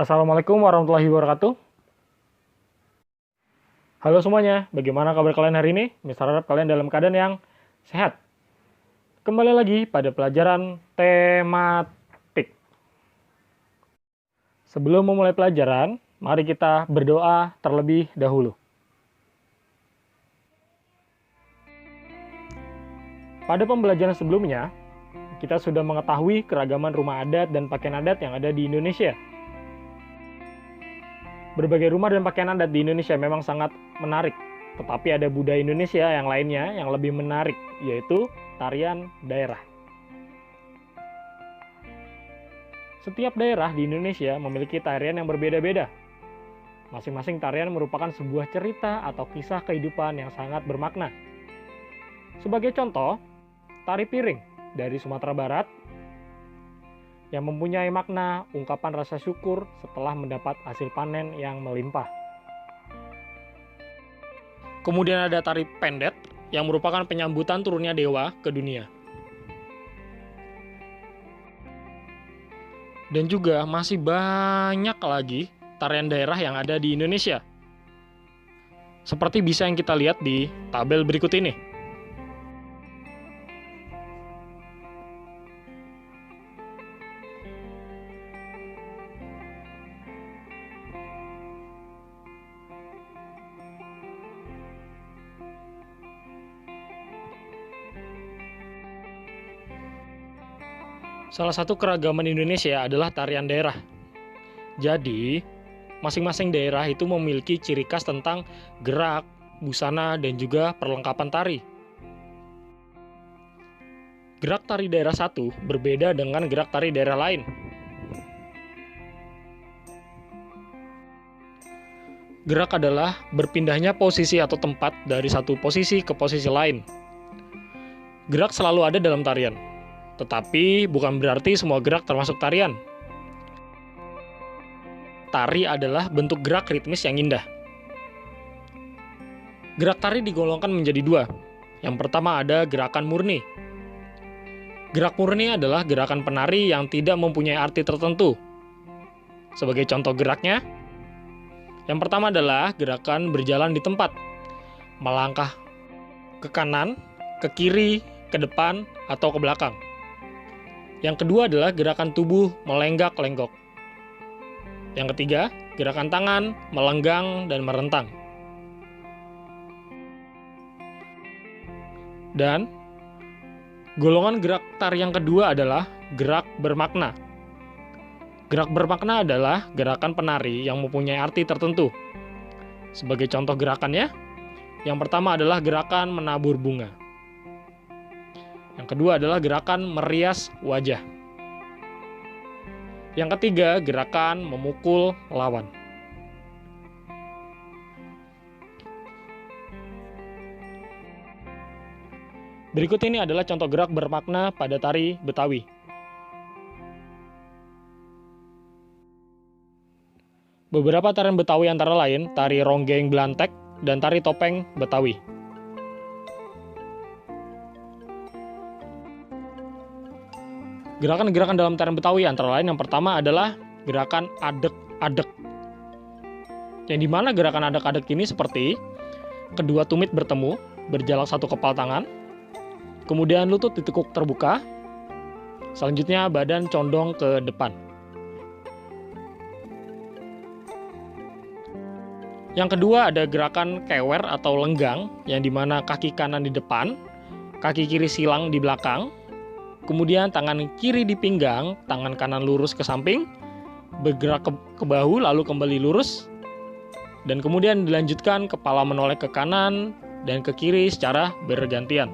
Assalamualaikum warahmatullahi wabarakatuh. Halo semuanya, bagaimana kabar kalian hari ini? Mister harap kalian dalam keadaan yang sehat. Kembali lagi pada pelajaran tematik. Sebelum memulai pelajaran, mari kita berdoa terlebih dahulu. Pada pembelajaran sebelumnya, kita sudah mengetahui keragaman rumah adat dan pakaian adat yang ada di Indonesia. Berbagai rumah dan pakaian adat di Indonesia memang sangat menarik, tetapi ada budaya Indonesia yang lainnya yang lebih menarik, yaitu tarian daerah. Setiap daerah di Indonesia memiliki tarian yang berbeda-beda. Masing-masing tarian merupakan sebuah cerita atau kisah kehidupan yang sangat bermakna. Sebagai contoh, tari piring dari Sumatera Barat yang mempunyai makna ungkapan rasa syukur setelah mendapat hasil panen yang melimpah. Kemudian ada tari pendet yang merupakan penyambutan turunnya dewa ke dunia. Dan juga masih banyak lagi tarian daerah yang ada di Indonesia. Seperti bisa yang kita lihat di tabel berikut ini. Salah satu keragaman Indonesia adalah tarian daerah. Jadi, masing-masing daerah itu memiliki ciri khas tentang gerak, busana, dan juga perlengkapan tari. Gerak tari daerah satu berbeda dengan gerak tari daerah lain. Gerak adalah berpindahnya posisi atau tempat dari satu posisi ke posisi lain. Gerak selalu ada dalam tarian. Tetapi bukan berarti semua gerak termasuk tarian. Tari adalah bentuk gerak ritmis yang indah. Gerak tari digolongkan menjadi dua. Yang pertama ada gerakan murni. Gerak murni adalah gerakan penari yang tidak mempunyai arti tertentu. Sebagai contoh geraknya, yang pertama adalah gerakan berjalan di tempat, melangkah ke kanan, ke kiri, ke depan, atau ke belakang. Yang kedua adalah gerakan tubuh melenggak-lenggok. Yang ketiga, gerakan tangan melenggang dan merentang. Dan golongan gerak tari yang kedua adalah gerak bermakna. Gerak bermakna adalah gerakan penari yang mempunyai arti tertentu. Sebagai contoh gerakannya, yang pertama adalah gerakan menabur bunga. Yang kedua adalah gerakan merias wajah. Yang ketiga, gerakan memukul lawan. Berikut ini adalah contoh gerak bermakna pada tari Betawi. Beberapa tarian Betawi antara lain tari ronggeng Belantek dan tari topeng Betawi. Gerakan-gerakan dalam tarian Betawi antara lain yang pertama adalah gerakan adek-adek. Yang dimana gerakan adek-adek ini seperti kedua tumit bertemu, berjalak satu kepal tangan, kemudian lutut ditekuk terbuka, selanjutnya badan condong ke depan. Yang kedua ada gerakan kewer atau lenggang, yang dimana kaki kanan di depan, kaki kiri silang di belakang, kemudian tangan kiri di pinggang, tangan kanan lurus ke samping, bergerak ke bahu lalu kembali lurus, dan kemudian dilanjutkan kepala menoleh ke kanan dan ke kiri secara bergantian.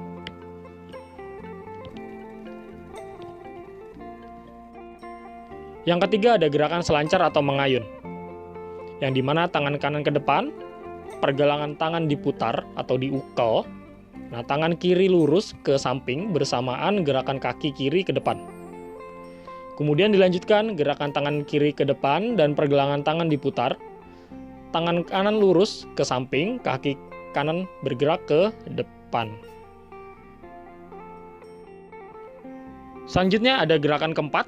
Yang ketiga ada gerakan selancar atau mengayun, yang dimana tangan kanan ke depan, pergelangan tangan diputar atau diukel, nah, tangan kiri lurus ke samping bersamaan gerakan kaki kiri ke depan. Kemudian dilanjutkan gerakan tangan kiri ke depan dan pergelangan tangan diputar. Tangan kanan lurus ke samping, kaki kanan bergerak ke depan. Selanjutnya ada gerakan keempat,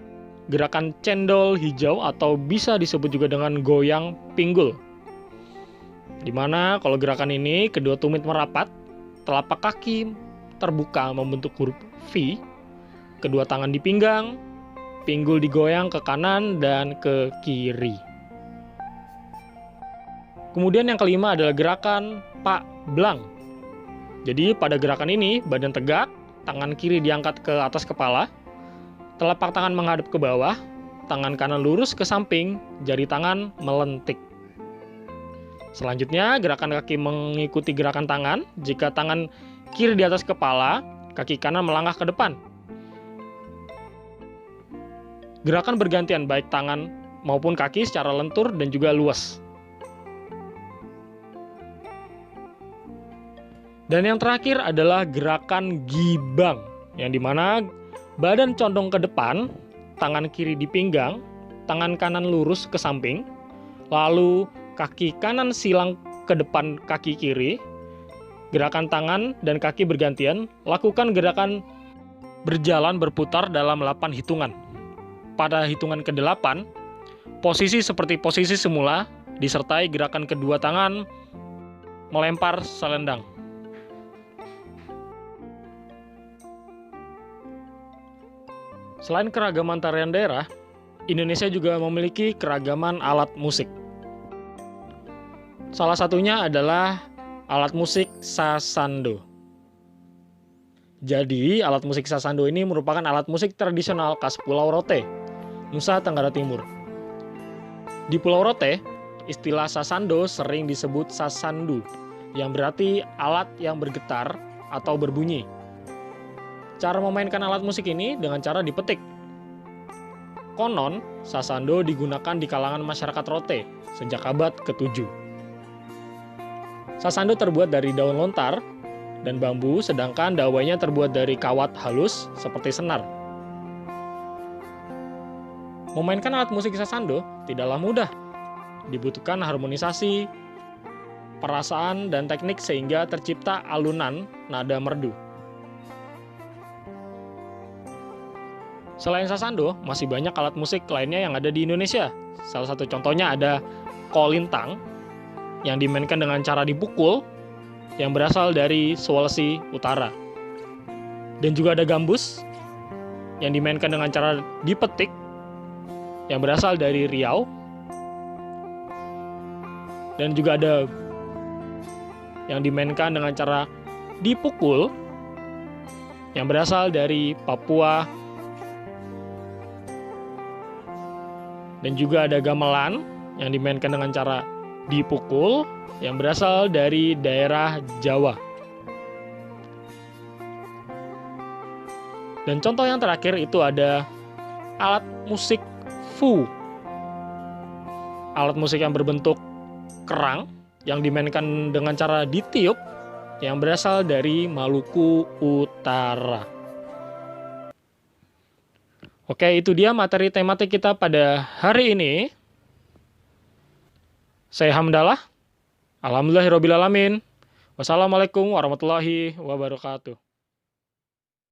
gerakan cendol hijau atau bisa disebut juga dengan goyang pinggul. Dimana kalau gerakan ini kedua tumit merapat, telapak kaki terbuka membentuk huruf V, kedua tangan di pinggang, pinggul digoyang ke kanan dan ke kiri. Kemudian yang kelima adalah gerakan Pak Blang. Jadi pada gerakan ini badan tegak, tangan kiri diangkat ke atas kepala, telapak tangan menghadap ke bawah, tangan kanan lurus ke samping, jari tangan melentik. Selanjutnya gerakan kaki mengikuti gerakan tangan. Jika tangan kiri di atas kepala, kaki kanan melangkah ke depan. Gerakan bergantian baik tangan maupun kaki secara lentur dan juga luas. Dan yang terakhir adalah gerakan gibang, yang dimana badan condong ke depan, tangan kiri di pinggang, tangan kanan lurus ke samping, lalu kaki kanan silang ke depan kaki kiri, gerakan tangan dan kaki bergantian, lakukan gerakan berjalan berputar dalam 8 hitungan. Pada hitungan ke-8, posisi seperti posisi semula, disertai gerakan kedua tangan melempar selendang. Selain keragaman tarian daerah, Indonesia juga memiliki keragaman alat musik. Salah satunya adalah alat musik sasando. Jadi, alat musik sasando ini merupakan alat musik tradisional khas Pulau Rote, Nusa Tenggara Timur. Di Pulau Rote, istilah sasando sering disebut sasandu, yang berarti alat yang bergetar atau berbunyi. Cara memainkan alat musik ini dengan cara dipetik. Konon, sasando digunakan di kalangan masyarakat Rote sejak abad ke-7. Sasando terbuat dari daun lontar dan bambu, sedangkan dawainya terbuat dari kawat halus seperti senar. Memainkan alat musik sasando tidaklah mudah. Dibutuhkan harmonisasi, perasaan, dan teknik sehingga tercipta alunan nada merdu. Selain sasando, masih banyak alat musik lainnya yang ada di Indonesia. Salah satu contohnya ada kolintang, yang dimainkan dengan cara dipukul, yang berasal dari Sulawesi Utara. Dan juga ada gambus, yang dimainkan dengan cara dipetik, yang berasal dari Riau. Dan juga ada yang dimainkan dengan cara dipukul, yang berasal dari Papua. Dan juga ada gamelan yang dimainkan dengan cara dipukul yang berasal dari daerah Jawa. Dan contoh yang terakhir itu ada alat musik fu. Alat musik yang berbentuk kerang yang dimainkan dengan cara ditiup yang berasal dari Maluku Utara. Oke, itu dia materi tematik kita pada hari ini. Saya Hamdalah. Alhamdulillahirrabbilalamin. Wassalamualaikum warahmatullahi wabarakatuh.